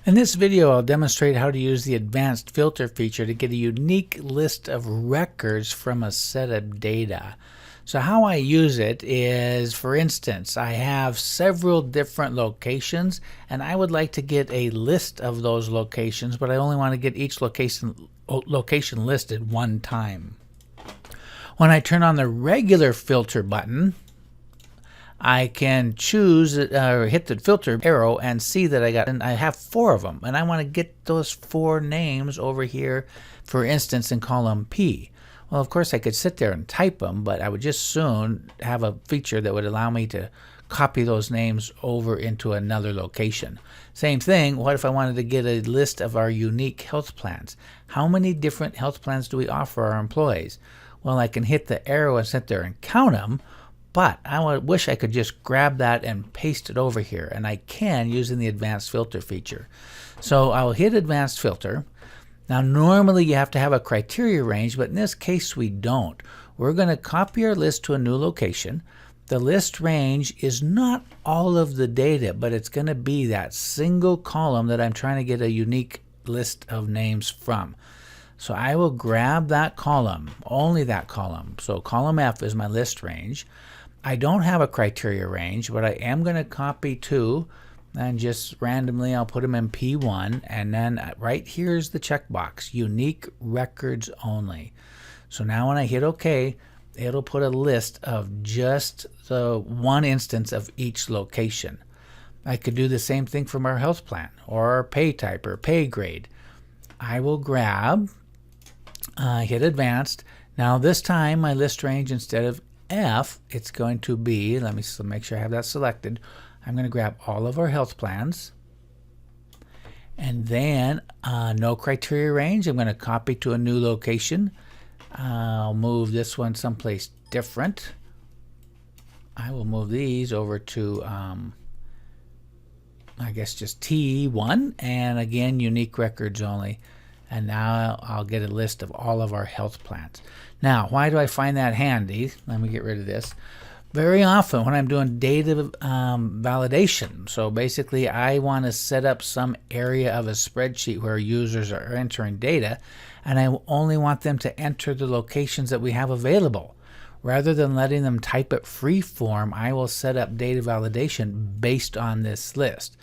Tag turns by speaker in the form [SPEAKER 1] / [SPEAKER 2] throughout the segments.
[SPEAKER 1] In this video, I'll demonstrate how to use the advanced filter feature to get a unique list of records from a set of data. So how I use it is, for instance, I have several different locations and I would like to get a list of those locations, but I only want to get each location listed one time. When I turn on the regular filter button, I can choose or hit the filter arrow and see that I have 4 of them, and I want to get those 4 names over here, for instance, in column P. Well, of course, I could sit there and type them, but I would just soon have a feature that would allow me to copy those names over into another location. Same thing, what if I wanted to get a list of our unique health plans? How many different health plans do we offer our employees? Well, I can hit the arrow and sit there and count them, but I wish I could just grab that and paste it over here, and I can using the advanced filter feature. So I'll hit advanced filter. Now normally you have to have a criteria range, but in this case we don't. We're going to copy our list to a new location. The list range is not all of the data, but it's going to be that single column that I'm trying to get a unique list of names from. So I will grab that column, only that column. So column F is my list range. I don't have a criteria range, but I am going to copy 2, and just randomly I'll put them in P1, and then right here is the checkbox, unique records only. So now when I hit OK, it'll put a list of just the one instance of each location. I could do the same thing from our health plan or our pay type or pay grade. I will grab, hit advanced. Now this time my list range, instead of F, it's going to be, let me make sure I have that selected. I'm going to grab all of our health plans, and then no criteria range. I'm going to copy to a new location. I'll move this one someplace different. I will move these over to I guess just T1, and again unique records only. And now I'll get a list of all of our health plans. Now, why do I find that handy? Let me get rid of this. Very often when I'm doing data validation, so basically I want to set up some area of a spreadsheet where users are entering data, and I only want them to enter the locations that we have available. Rather than letting them type it free form, I will set up data validation based on this list.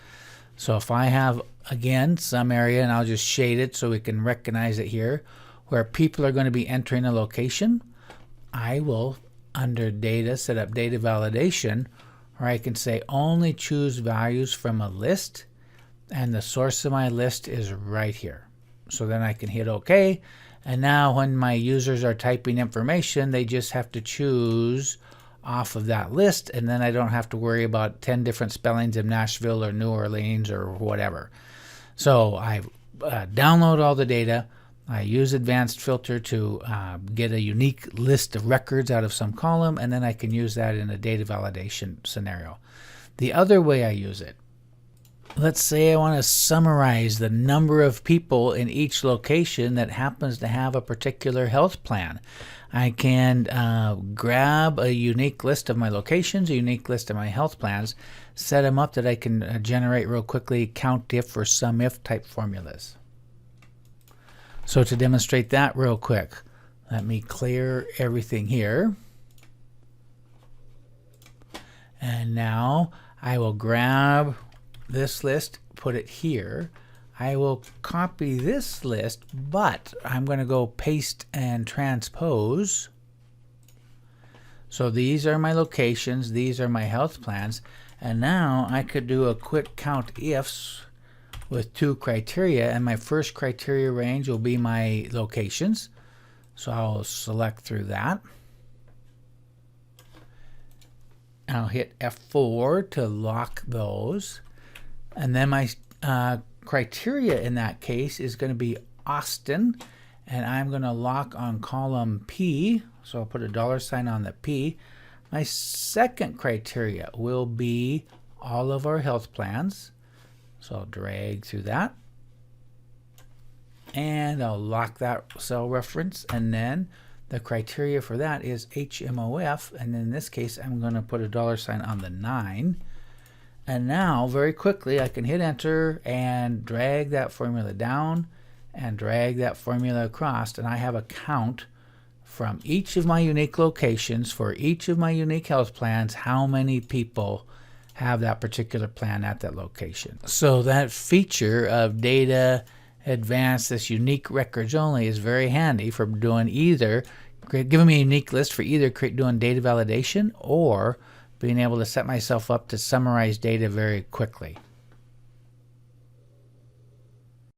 [SPEAKER 1] So if I have, again, some area, and I'll just shade it so we can recognize it here, where people are going to be entering a location, I will, under data, set up data validation, or I can say only choose values from a list, and the source of my list is right here. So then I can hit OK, and now when my users are typing information, they just have to choose off of that list, and then I don't have to worry about 10 different spellings of Nashville or New Orleans or whatever. So I download all the data. I use advanced filter to get a unique list of records out of some column, and then I can use that in a data validation scenario. The other way I use it, let's say I want to summarize the number of people in each location that happens to have a particular health plan. I can grab a unique list of my locations, a unique list of my health plans, set them up that I can generate real quickly count if or sum if type formulas. So to demonstrate that real quick, let me clear everything here. And now I will grab this list, put it here. I will copy this list, but I'm going to go paste and transpose. So these are my locations, these are my health plans, and now I could do a quick count ifs with 2 criteria, and my first criteria range will be my locations. So I'll select through that. I'll hit F4 to lock those, and then my criteria in that case is going to be Austin, and I'm going to lock on column P, so I'll put a $sign on the P. My second criteria will be all of our health plans, so I'll drag through that, and I'll lock that cell reference, and then the criteria for that is HMOF, and in this case I'm going to put a $sign on the 9. And now, very quickly, I can hit enter and drag that formula down and drag that formula across, and I have a count from each of my unique locations for each of my unique health plans, how many people have that particular plan at that location. So that feature of Data Advanced, this unique records only, is very handy for doing either, giving me a unique list for either doing data validation or being able to set myself up to summarize data very quickly.